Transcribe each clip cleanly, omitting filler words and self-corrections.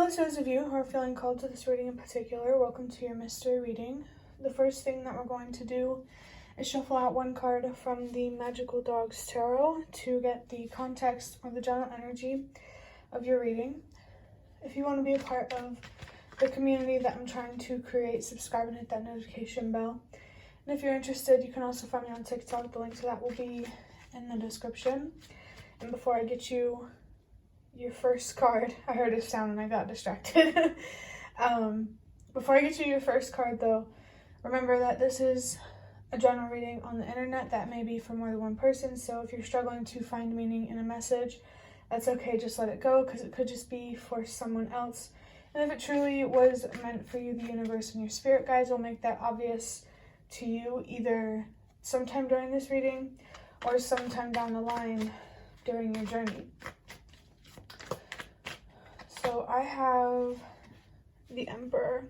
Hello to those of you who are feeling called to this reading in particular. Welcome to your mystery reading. The first thing that we're going to do is shuffle out one card from the Magical Dogs Tarot to get the context or the general energy of your reading. If you want to be a part of the community that I'm trying to create, subscribe and hit that notification bell. And if you're interested, you can also find me on TikTok. The link to that will be in the description. And before I get you your first card, I heard a sound and I got distracted. Before I get you your first card though, remember that this is a general reading on the internet that may be for more than one person. So if you're struggling to find meaning in a message, that's okay, just let it go, because it could just be for someone else. And if it truly was meant for you, the universe and your spirit guides will make that obvious to you either sometime during this reading or sometime down the line during your journey. So I have the Emperor,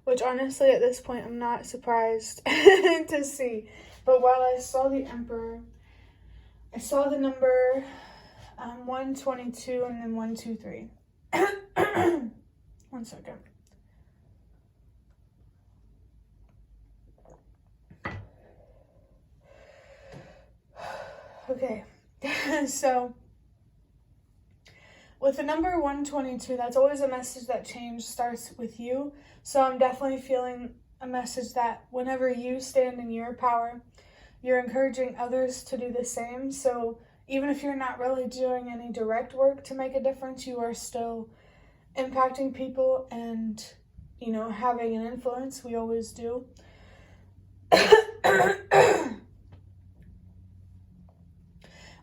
which honestly at this point I'm not surprised to see. But while I saw the Emperor, I saw the number 122 and then 123. 1 second. Okay, so with the number 122, that's always a message that change starts with you. So I'm definitely feeling a message that whenever you stand in your power, you're encouraging others to do the same. So even if you're not really doing any direct work to make a difference, you are still impacting people and, you know, having an influence. We always do.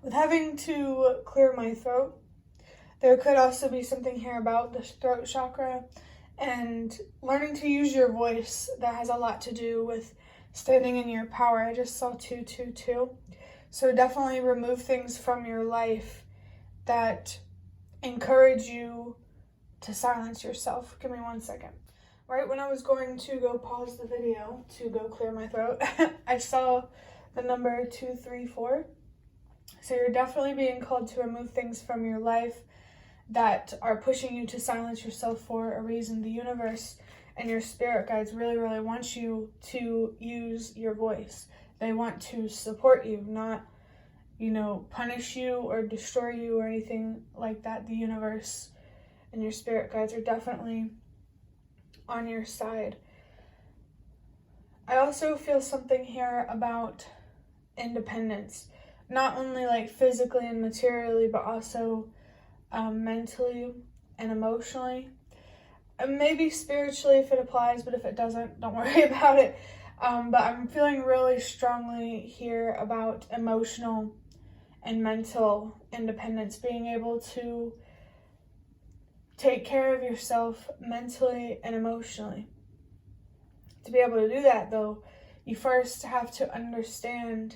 With having to clear my throat, there could also be something here about the throat chakra and learning to use your voice. That has a lot to do with standing in your power. I just saw 222. So definitely remove things from your life that encourage you to silence yourself. Give me 1 second. Right when I was going to go pause the video to go clear my throat, I saw the number 234. So you're definitely being called to remove things from your life that are pushing you to silence yourself for a reason. The universe and your spirit guides really, really want you to use your voice. They want to support you, not, you know, punish you or destroy you or anything like that. The universe and your spirit guides are definitely on your side. I also feel something here about independence, not only like physically and materially, but also mentally and emotionally, and maybe spiritually if it applies, but if it doesn't, don't worry about it. But I'm feeling really strongly here about emotional and mental independence, being able to take care of yourself mentally and emotionally. To be able to do that though, you first have to understand,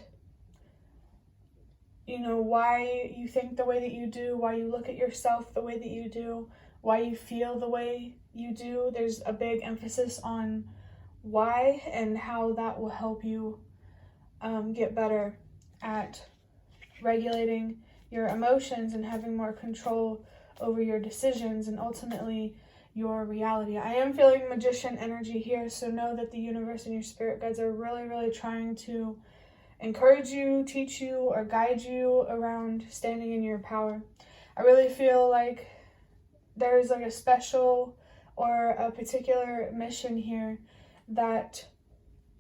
you know, why you think the way that you do, why you look at yourself the way that you do, why you feel the way you do. There's a big emphasis on why and how that will help you get better at regulating your emotions and having more control over your decisions and ultimately your reality. I am feeling magician energy here, so know that the universe and your spirit guides are really, really trying to encourage you, teach you, or guide you around standing in your power. I really feel like there's like a special or a particular mission here that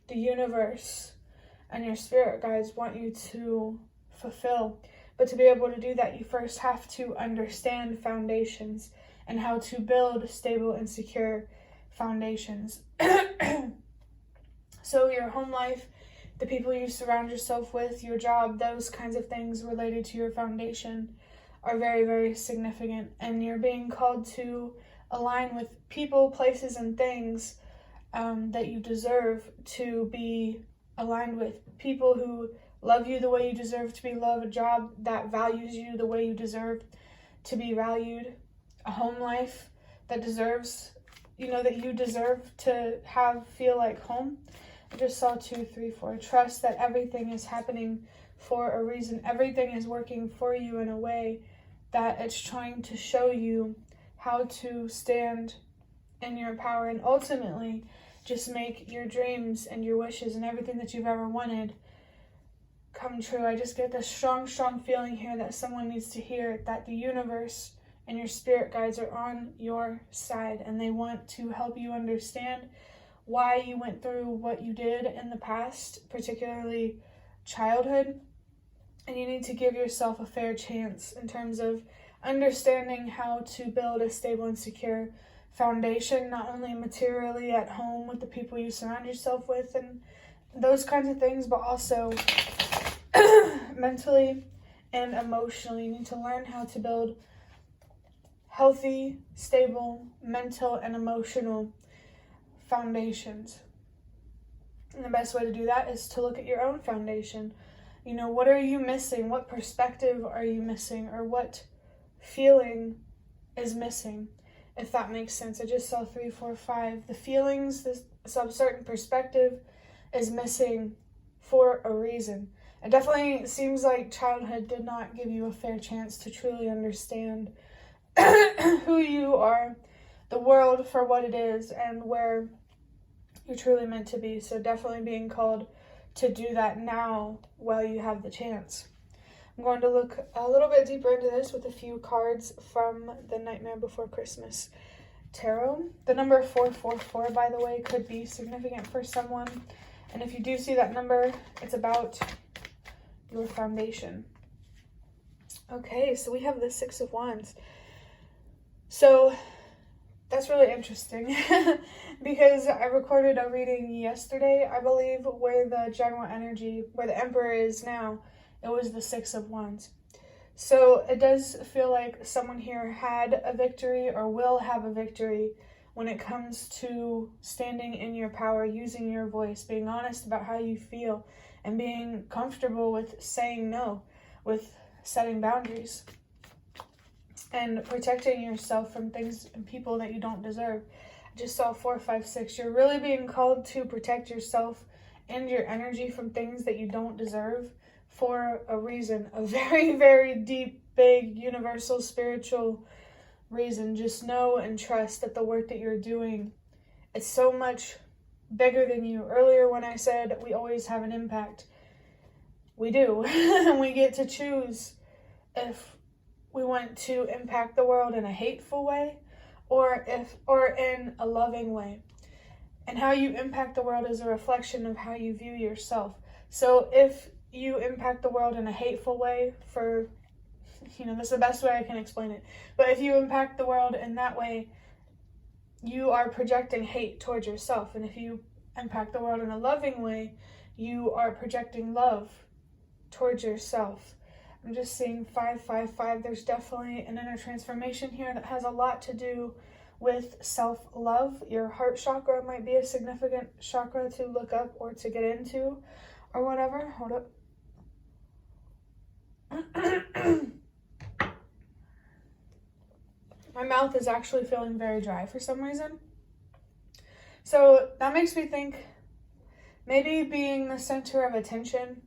the universe and your spirit guides want you to fulfill. But to be able to do that, you first have to understand foundations and how to build stable and secure foundations. So your home life, the people you surround yourself with, your job, those kinds of things related to your foundation are very, very significant. And you're being called to align with people, places, and things that you deserve to be aligned with. People who love you the way you deserve to be loved, a job that values you the way you deserve to be valued, a home life that deserves, you know, that you deserve to feel like home. I just saw 2, 3, 4. Trust that everything is happening for a reason. Everything is working for you in a way that it's trying to show you how to stand in your power and ultimately just make your dreams and your wishes and everything that you've ever wanted come true. I just get this strong feeling here that someone needs to hear that the universe and your spirit guides are on your side, and they want to help you understand why you went through what you did in the past, particularly childhood. And you need to give yourself a fair chance in terms of understanding how to build a stable and secure foundation, not only materially at home with the people you surround yourself with and those kinds of things, but also mentally and emotionally. You need to learn how to build healthy, stable, mental and emotional foundations. And the best way to do that is to look at your own foundation. You know, what are you missing? What perspective are you missing? Or what feeling is missing? If that makes sense. I just saw 3, 4, 5. The feelings, some certain perspective is missing for a reason. It definitely seems like childhood did not give you a fair chance to truly understand who you are, the world for what it is, and where you're truly meant to be. So definitely being called to do that now while you have the chance. I'm going to look a little bit deeper into this with a few cards from the Nightmare Before Christmas Tarot. The number 444, by the way, could be significant for someone. And if you do see that number, it's about your foundation. Okay, so we have the 6 of Wands. So that's really interesting because I recorded a reading yesterday, I believe, where the general energy, where the Emperor is now, it was the 6 of Wands. So it does feel like someone here had a victory or will have a victory when it comes to standing in your power, using your voice, being honest about how you feel, and being comfortable with saying no, with setting boundaries, and protecting yourself from things and people that you don't deserve. I just saw 4, 5, 6. You're really being called to protect yourself and your energy from things that you don't deserve for a reason. A very, very deep, big, universal, spiritual reason. Just know and trust that the work that you're doing is so much bigger than you. Earlier when I said we always have an impact, we do. And we get to choose if we want to impact the world in a hateful way or in a loving way. And how you impact the world is a reflection of how you view yourself. So if you impact the world in a hateful way, that's the best way I can explain it. But if you impact the world in that way, you are projecting hate towards yourself. And if you impact the world in a loving way, you are projecting love towards yourself. I'm just seeing 5, 5, 5. There's definitely an inner transformation here that has a lot to do with self-love. Your heart chakra might be a significant chakra to look up or to get into or whatever. Hold up. My mouth is actually feeling very dry for some reason. So that makes me think maybe being the center of attention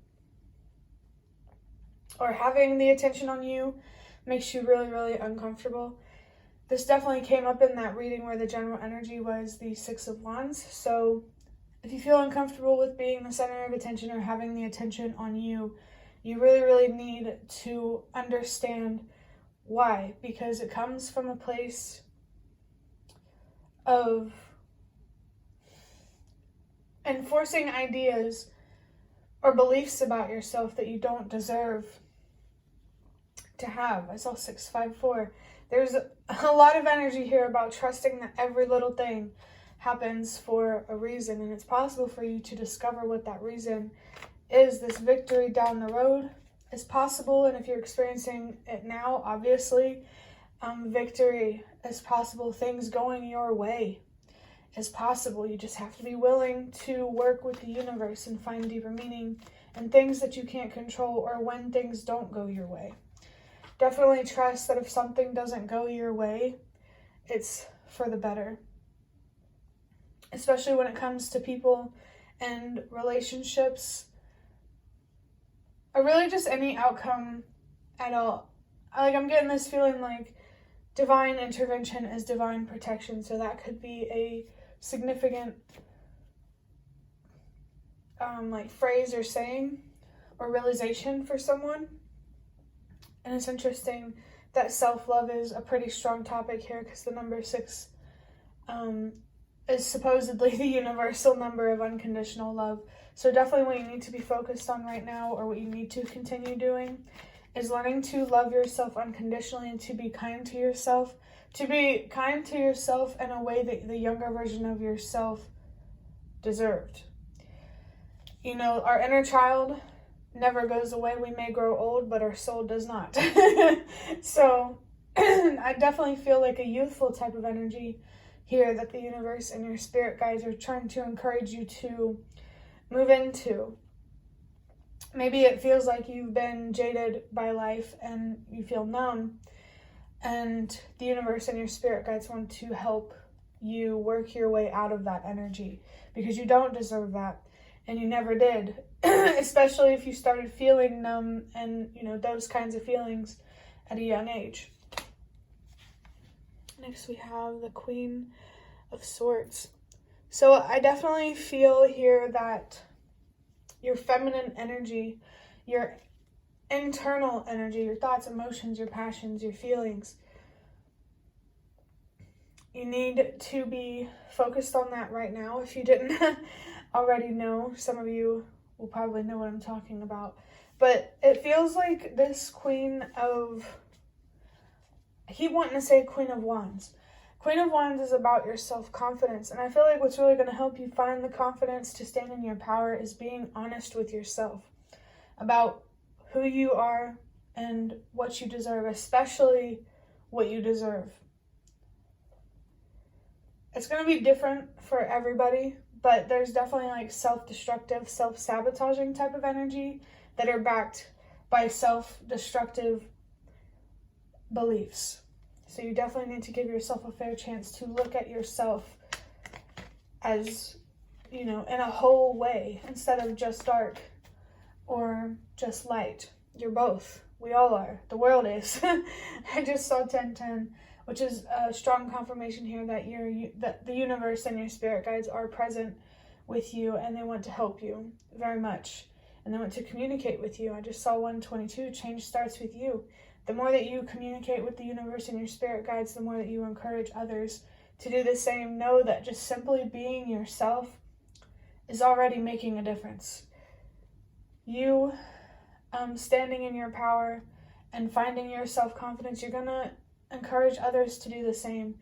or having the attention on you makes you really, really uncomfortable. This definitely came up in that reading where the general energy was the 6 of Wands. So if you feel uncomfortable with being the center of attention or having the attention on you, you really, really need to understand why. Because it comes from a place of enforcing ideas or beliefs about yourself that you don't deserve to have. I saw 6, 5, 4. There's a lot of energy here about trusting that every little thing happens for a reason, and it's possible for you to discover what that reason is. This victory down the road is possible, and if you're experiencing it now, obviously, victory is possible. Things going your way is possible. You just have to be willing to work with the universe and find deeper meaning in things that you can't control or when things don't go your way. Definitely trust that if something doesn't go your way, it's for the better. Especially when it comes to people and relationships, or really just any outcome at all. I'm getting this feeling like divine intervention is divine protection. So that could be a significant like phrase or saying or realization for someone. And it's interesting that self-love is a pretty strong topic here, because the number 6 is supposedly the universal number of unconditional love. So definitely what you need to be focused on right now, or what you need to continue doing, is learning to love yourself unconditionally and to be kind to yourself. To be kind to yourself in a way that the younger version of yourself deserved. You know, our inner child never goes away. We may grow old, but our soul does not. So I definitely feel like a youthful type of energy here that the universe and your spirit guides are trying to encourage you to move into. Maybe it feels like you've been jaded by life and you feel numb, and the universe and your spirit guides want to help you work your way out of that energy, because you don't deserve that, and you never did. Especially if you started feeling numb and, you know, those kinds of feelings at a young age. Next we have the Queen of Swords. So I definitely feel here that your feminine energy, your internal energy, your thoughts, emotions, your passions, your feelings, you need to be focused on that right now. If you didn't already know, some of you will probably know what I'm talking about. But it feels like this Queen of... I keep wanting to say Queen of Wands. Queen of Wands is about your self-confidence. And I feel like what's really going to help you find the confidence to stand in your power is being honest with yourself about who you are and what you deserve, especially what you deserve. It's going to be different for everybody, but there's definitely like self-destructive, self-sabotaging type of energy that are backed by self-destructive beliefs. So you definitely need to give yourself a fair chance to look at yourself as, you know, in a whole way, instead of just dark or just light. You're both. We all are. The world is. I just saw 1010, which is a strong confirmation here that that the universe and your spirit guides are present with you, and they want to help you very much, and they want to communicate with you. I just saw 122. Change starts with you. The more that you communicate with the universe and your spirit guides, the more that you encourage others to do the same. Know that just simply being yourself is already making a difference. You standing in your power and finding your self-confidence, you're going to encourage others to do the same.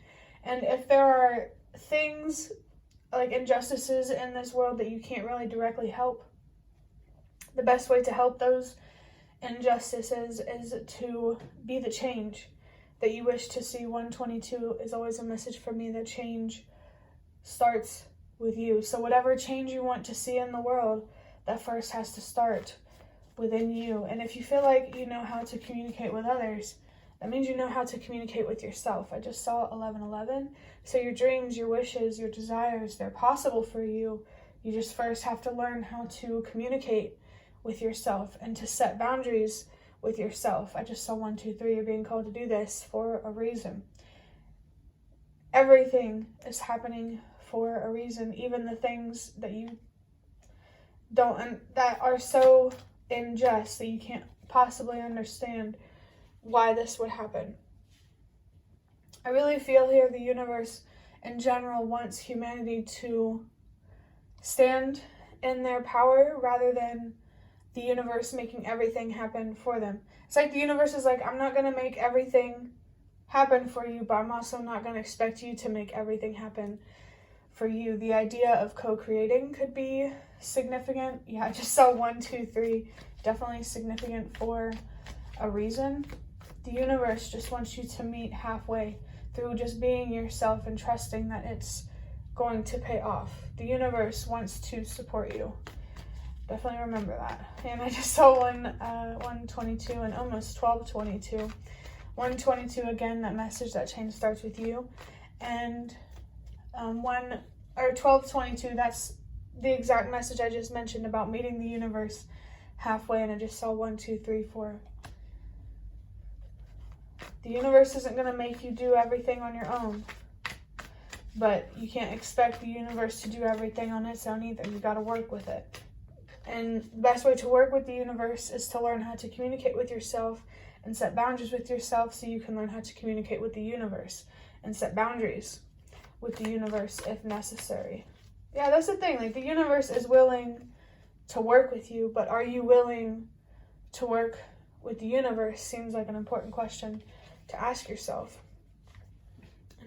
And if there are things like injustices in this world that you can't really directly help, the best way to help those injustices is to be the change that you wish to see. 122 is always a message for me that change starts with you. So whatever change you want to see in the world, that first has to start within you. And if you feel like you know how to communicate with others, that means you know how to communicate with yourself. I just saw 1111. So your dreams, your wishes, your desires, they're possible for you. You just first have to learn how to communicate with yourself and to set boundaries with yourself. I just saw 123. You're being called to do this for a reason. Everything is happening for a reason, even the things that you don't, and that are so unjust that you can't possibly understand why this would happen. I really feel here the universe in general wants humanity to stand in their power rather than the universe making everything happen for them. It's like the universe is like, I'm not going to make everything happen for you, but I'm also not going to expect you to make everything happen for you. The idea of co-creating could be significant. Yeah, I just saw 123. Definitely significant for a reason. The universe just wants you to meet halfway through just being yourself and trusting that it's going to pay off. The universe wants to support you. Definitely remember that. And I just saw 122 and almost 1222. 122 again, that message that change starts with you. And 1222, that's the exact message I just mentioned about meeting the universe halfway. And I just saw 1, 2, 3, 4. The universe isn't going to make you do everything on your own. But you can't expect the universe to do everything on its own either. You got to work with it. And the best way to work with the universe is to learn how to communicate with yourself and set boundaries with yourself so you can learn how to communicate with the universe and set boundaries with the universe if necessary. Yeah, that's the thing. Like, the universe is willing to work with you, but are you willing to work with the universe? Seems like an important question to ask yourself.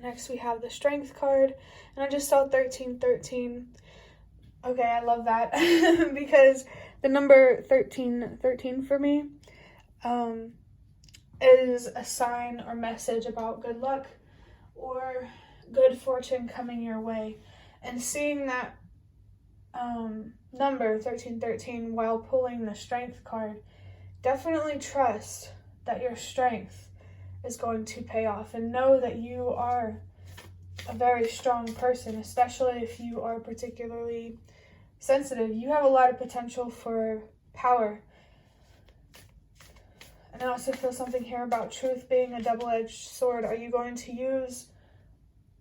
Next, we have the Strength card, and I just saw 1313. Okay, I love that because the number 1313 for me is a sign or message about good luck or good fortune coming your way. And seeing that number 1313 while pulling the Strength card, definitely trust that your strength is going to pay off, and know that you are a very strong person, especially if you are particularly sensitive. You have a lot of potential for power. And I also feel something here about truth being a double-edged sword. Are you going to use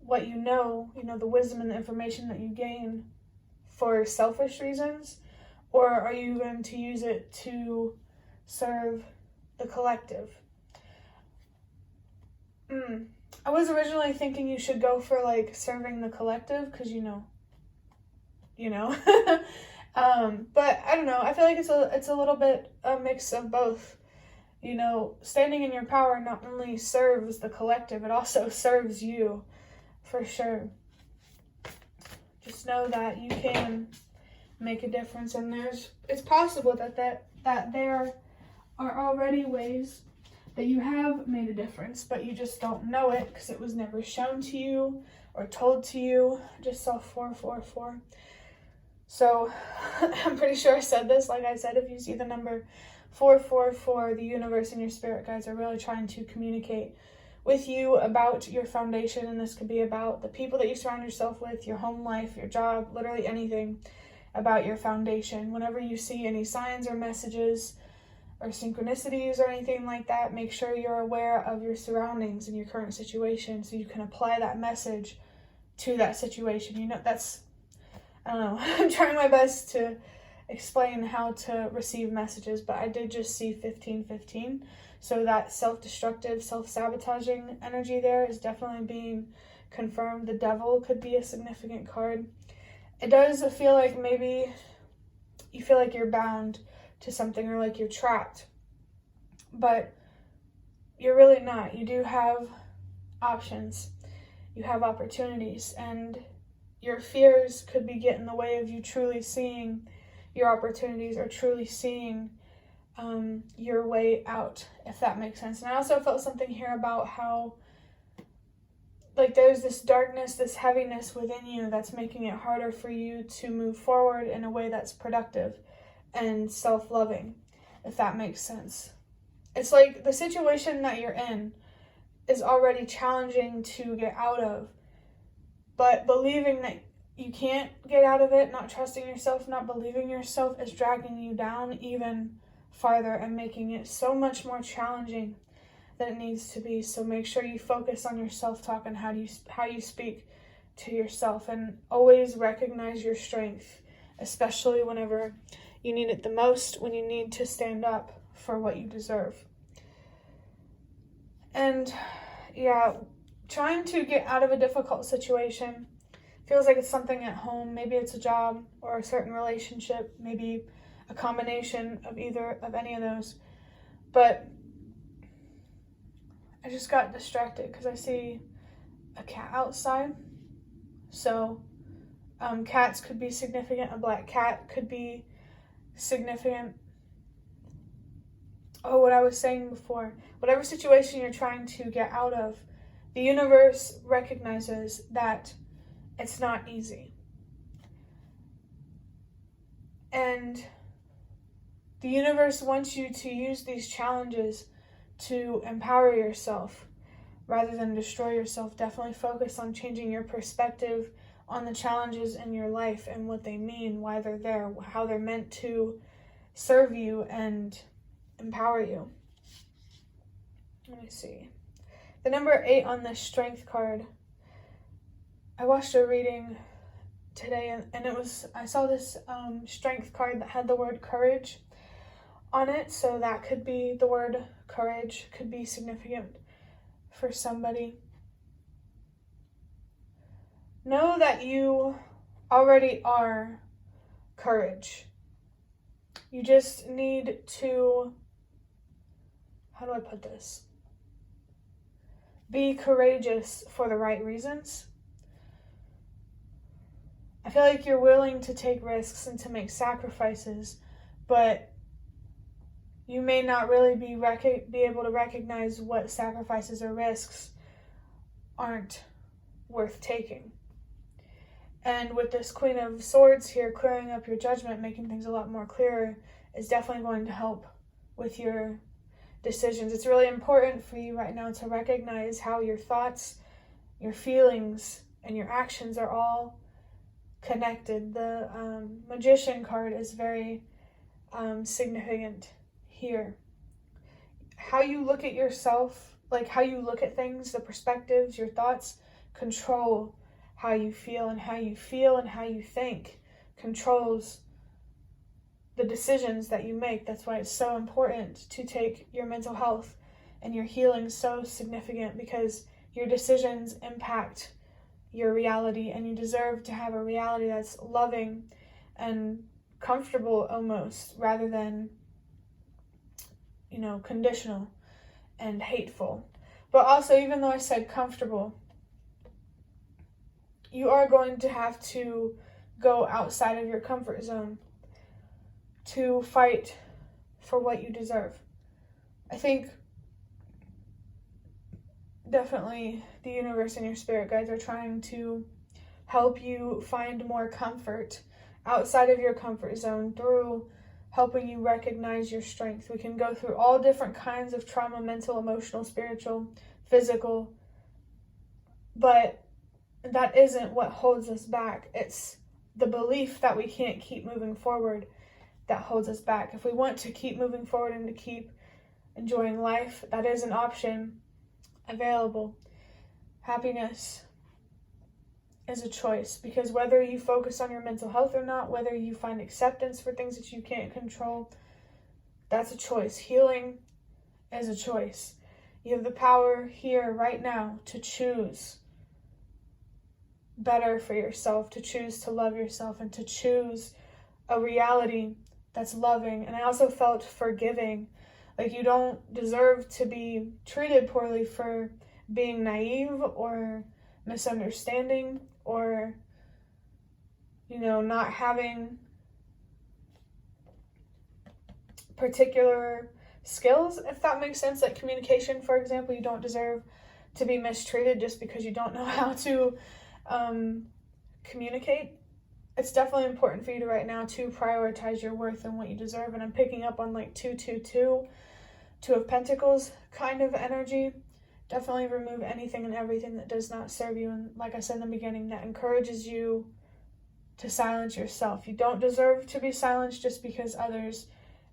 what you know, the wisdom and the information that you gain for selfish reasons, or are you going to use it to serve the collective? I was originally thinking you should go for like serving the collective because you know. But I don't know. I feel like it's a little bit a mix of both. Standing in your power not only serves the collective, it also serves you, for sure. Just know that you can make a difference, and it's possible that there are already ways that you have made a difference, but you just don't know it because it was never shown to you or told to you. I just saw 444. So I'm pretty sure I said this. Like I said, if you see the number 444, the universe and your spirit guides are really trying to communicate with you about your foundation, and this could be about the people that you surround yourself with, your home life, your job, literally anything about your foundation. Whenever you see any signs or messages or synchronicities or anything like that, make sure you're aware of your surroundings and your current situation so you can apply that message to that situation. I don't know, I'm trying my best to explain how to receive messages, but I did just see 1515, so that self-destructive, self-sabotaging energy there is definitely being confirmed. The Devil could be a significant card. It does feel like maybe you feel like you're bound to something or like you're trapped, but you're really not. You do have options, you have opportunities, and your fears could be getting in the way of you truly seeing your opportunities or truly seeing your way out, if that makes sense. And I also felt something here about how like there's this darkness, this heaviness within you that's making it harder for you to move forward in a way that's productive and self-loving, if that makes sense. It's like the situation that you're in is already challenging to get out of, but believing that you can't get out of it, not trusting yourself, not believing yourself, is dragging you down even farther and making it so much more challenging than it needs to be. So make sure you focus on your self-talk and how you speak to yourself, and always recognize your strength, especially whenever you need it the most, when you need to stand up for what you deserve. And yeah, trying to get out of a difficult situation feels like it's something at home. Maybe it's a job or a certain relationship, maybe a combination of any of those. But I just got distracted because I see a cat outside. So cats could be significant. A black cat could be significant. Oh, what I was saying before. Whatever situation you're trying to get out of, the universe recognizes that it's not easy. And the universe wants you to use these challenges to empower yourself rather than destroy yourself. Definitely focus on changing your perspective on the challenges in your life and what they mean, why they're there, how they're meant to serve you and empower you. Let me see. The number 8 on the Strength card. I watched a reading today, and I saw this Strength card that had the word courage on it, so that could be the word courage, could be significant for somebody. Know that you already are courage. You just need to, how do I put this? Be courageous for the right reasons. I feel like you're willing to take risks and to make sacrifices, but you may not really be able to recognize what sacrifices or risks aren't worth taking. And with this Queen of Swords here, clearing up your judgment, making things a lot more clearer, is definitely going to help with your decisions. It's really important for you right now to recognize how your thoughts, your feelings, and your actions are all connected. The Magician card is very significant here. How you look at yourself, like how you look at things, the perspectives, your thoughts, control how you feel, and how you feel and how you think controls the decisions that you make. That's why it's so important to take your mental health and your healing so significant, because your decisions impact your reality, and you deserve to have a reality that's loving and comfortable almost, rather than, conditional and hateful. But also, even though I said comfortable, you are going to have to go outside of your comfort zone to fight for what you deserve. I think definitely the universe and your spirit guides are trying to help you find more comfort outside of your comfort zone through helping you recognize your strength. We can go through all different kinds of trauma, mental, emotional, spiritual, physical, but that isn't what holds us back. It's the belief that we can't keep moving forward that holds us back. If we want to keep moving forward and to keep enjoying life, that is an option available. Happiness is a choice, because whether you focus on your mental health or not, whether you find acceptance for things that you can't control, that's a choice. Healing is a choice. You have the power here right now to choose better for yourself, to choose to love yourself, and to choose a reality that's loving. And I also felt forgiving. Like, you don't deserve to be treated poorly for being naive or misunderstanding or, not having particular skills, if that makes sense. Like communication, for example, you don't deserve to be mistreated just because you don't know how to communicate. It's definitely important for you to right now to prioritize your worth and what you deserve. And I'm picking up on like 222, Two of Pentacles kind of energy. Definitely remove anything and everything that does not serve you. And like I said in the beginning, that encourages you to silence yourself. You don't deserve to be silenced just because others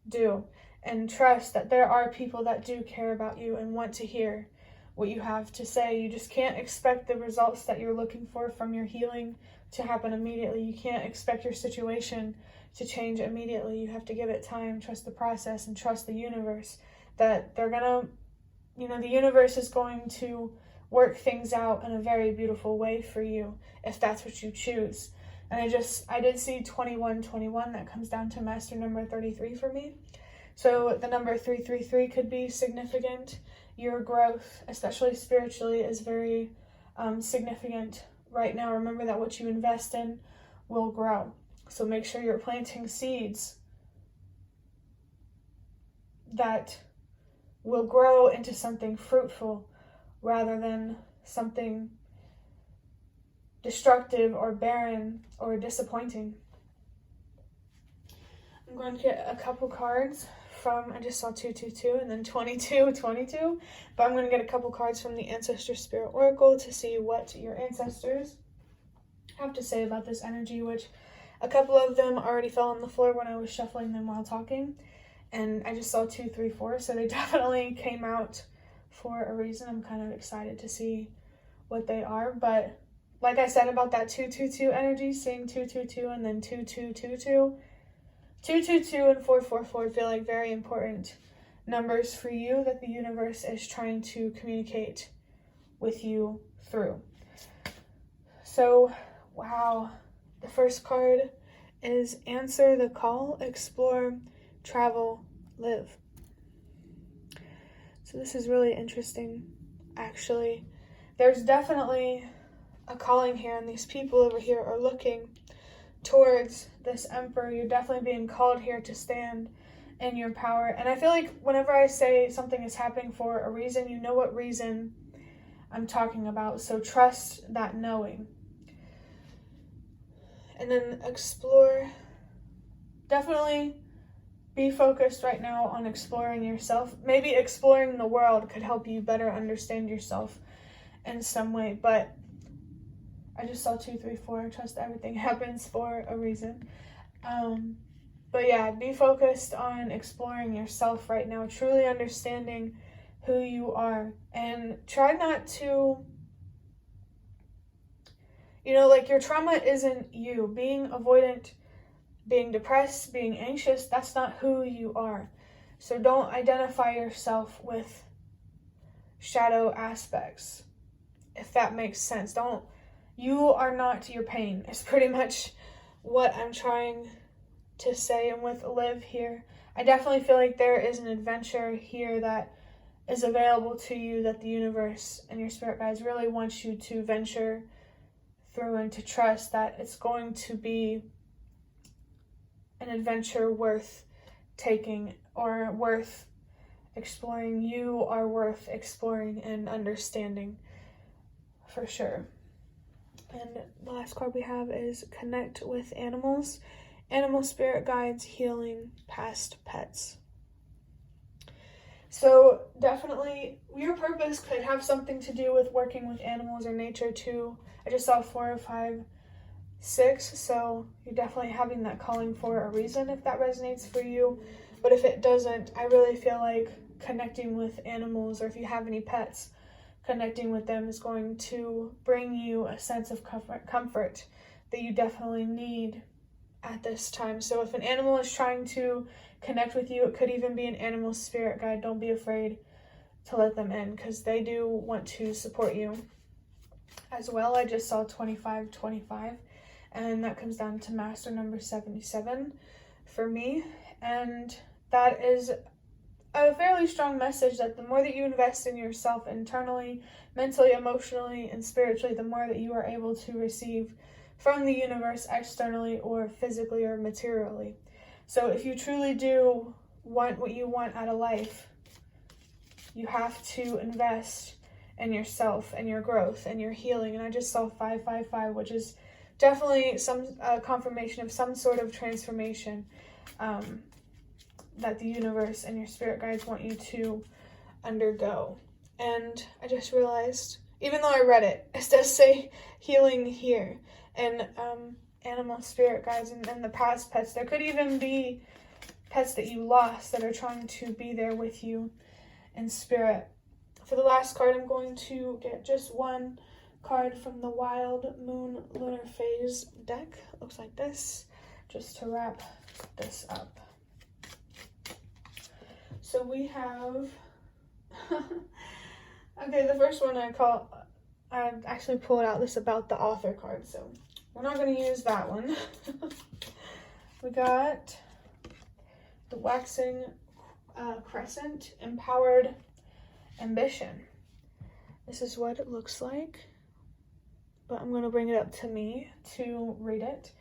do. And trust that there are people that do care about you and want to hear what you have to say. You just can't expect the results that you're looking for from your healing to happen immediately. You can't expect your situation to change immediately. You have to give it time, trust the process, and trust the universe that they're gonna, the universe is going to work things out in a very beautiful way for you if that's what you choose. And I did see 2121. That comes down to master number 33 for me. So the number 333 could be significant. Your growth, especially spiritually, is very significant right now. Remember that what you invest in will grow. So make sure you're planting seeds that will grow into something fruitful rather than something destructive or barren or disappointing. I'm going to get a couple cards from, I just saw 222 and then 2222, but I'm going to get a couple cards from the Ancestor Spirit Oracle to see what your ancestors have to say about this energy, which a couple of them already fell on the floor when I was shuffling them while talking, and I just saw 2, 3, 4, so they definitely came out for a reason. I'm kind of excited to see what they are. But like I said about that 222 energy, seeing 222 and then 2222, 222 and 444 feel like very important numbers for you that the universe is trying to communicate with you through. So, wow, the first card is answer the call, explore, travel, live. So this is really interesting, actually. There's definitely a calling here, and these people over here are looking towards this Emperor. You're definitely being called here to stand in your power. And I feel like whenever I say something is happening for a reason, you know what reason I'm talking about. So trust that knowing. And then explore. Definitely be focused right now on exploring yourself. Maybe exploring the world could help you better understand yourself in some way. But I just saw 2, 3, 4. Trust everything happens for a reason. But yeah, be focused on exploring yourself right now, truly understanding who you are. And try not to, like your trauma isn't you. Being avoidant, being depressed, being anxious, that's not who you are. So don't identify yourself with shadow aspects, if that makes sense. You are not your pain. It's pretty much what I'm trying to say. And with live here, I definitely feel like there is an adventure here that is available to you that the universe and your spirit guides really want you to venture through and to trust that it's going to be an adventure worth taking or worth exploring. You are worth exploring and understanding for sure. And the last card we have is connect with animals, animal spirit guides, healing, past pets. So definitely your purpose could have something to do with working with animals or nature too. I just saw 4, 5, 6, so you're definitely having that calling for a reason if that resonates for you. But if it doesn't, I really feel like connecting with animals, or if you have any pets, connecting with them is going to bring you a sense of comfort that you definitely need at this time. So if an animal is trying to connect with you, it could even be an animal spirit guide. Don't be afraid to let them in because they do want to support you as well. I just saw 2525, and that comes down to master number 77 for me. And that is a fairly strong message that the more that you invest in yourself internally, mentally, emotionally, and spiritually, the more that you are able to receive from the universe externally or physically or materially. So if you truly do want what you want out of life, you have to invest in yourself and your growth and your healing. And I just saw 555, which is definitely some confirmation of some sort of transformation that the universe and your spirit guides want you to undergo. And I just realized, even though I read it, it does say healing here. And animal spirit guides and the past pets. There could even be pets that you lost that are trying to be there with you in spirit. For the last card, I'm going to get just one card from the Wild Moon Lunar Phase deck. It looks like this, just to wrap this up. So we have, okay, the first one I actually pulled out this about the author card, so we're not going to use that one. We got the Waxing Crescent, Empowered Ambition. This is what it looks like, but I'm going to bring it up to me to read it.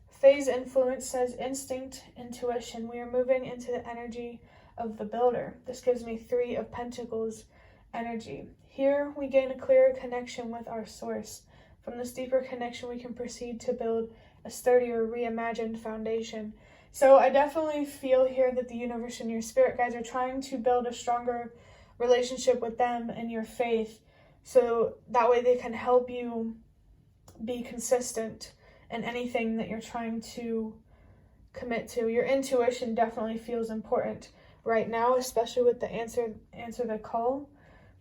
Phase influence says instinct, intuition. We are moving into the energy of the builder. This gives me 3 of Pentacles energy. Here we gain a clearer connection with our source. From this deeper connection, we can proceed to build a sturdier, reimagined foundation. So I definitely feel here that the universe and your spirit guides are trying to build a stronger relationship with them and your faith, so that way they can help you be consistent in anything that you're trying to commit to. Your intuition definitely feels important right now, especially with the answer the call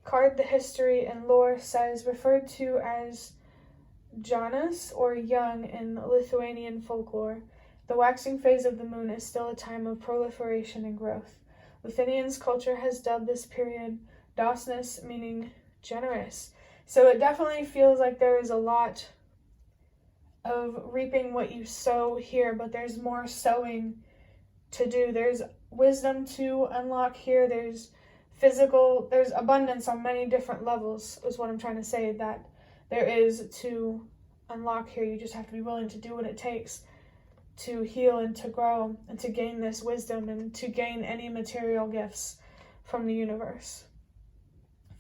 card, the history and lore says referred to as Janus or young in Lithuanian folklore. The waxing phase of the moon is still a time of proliferation and growth. Lithuanians' culture has dubbed this period Dosnus, meaning generous. So it definitely feels like there is a lot of reaping what you sow here, but there's more sowing to do. There's wisdom to unlock here. There's abundance on many different levels, is what I'm trying to say, that there is to unlock here. You just have to be willing to do what it takes to heal and to grow and to gain this wisdom and to gain any material gifts from the universe.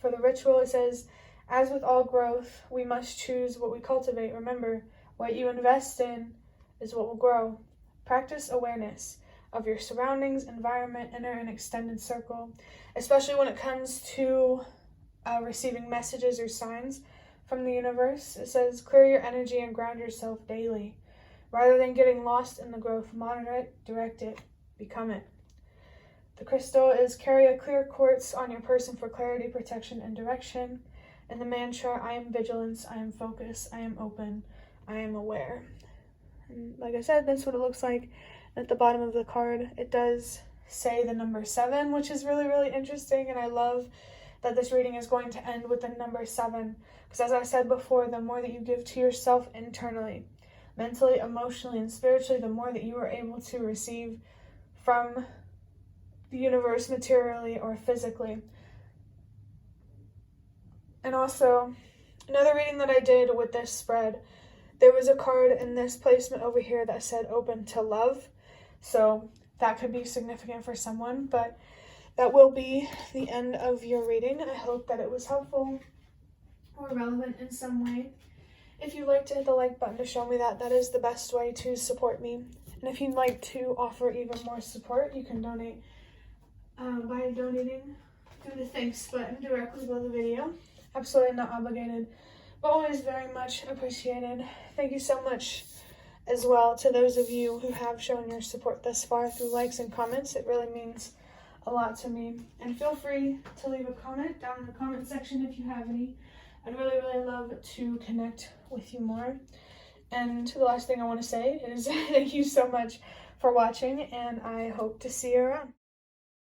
For the ritual, it says, as with all growth, we must choose what we cultivate. Remember, what you invest in is what will grow. Practice awareness of your surroundings, environment, inner and extended circle, especially when it comes to receiving messages or signs from the universe. It says, clear your energy and ground yourself daily. Rather than getting lost in the growth, monitor it, direct it, become it. The crystal is carry a clear quartz on your person for clarity, protection, and direction. And the mantra, I am vigilance, I am focus, I am open, I am aware. And like I said, that's what it looks like. At the bottom of the card, it does say the number 7, which is really, really interesting. And I love that this reading is going to end with the number 7. Because as I said before, the more that you give to yourself internally, mentally, emotionally, and spiritually, the more that you are able to receive from the universe materially or physically. And also, another reading that I did with this spread, there was a card in this placement over here that said open to love. So that could be significant for someone, but that will be the end of your reading. I hope that it was helpful or relevant in some way. If you'd like to hit the like button to show me that, that is the best way to support me. And if you'd like to offer even more support, you can donate by donating through the thanks button directly below the video. Absolutely not obligated, but always very much appreciated. Thank you so much as well to those of you who have shown your support thus far through likes and comments. It really means a lot to me. And feel free to leave a comment down in the comment section if you have any. I'd really, really love to connect with you more. And the last thing I want to say is thank you so much for watching, and I hope to see you around.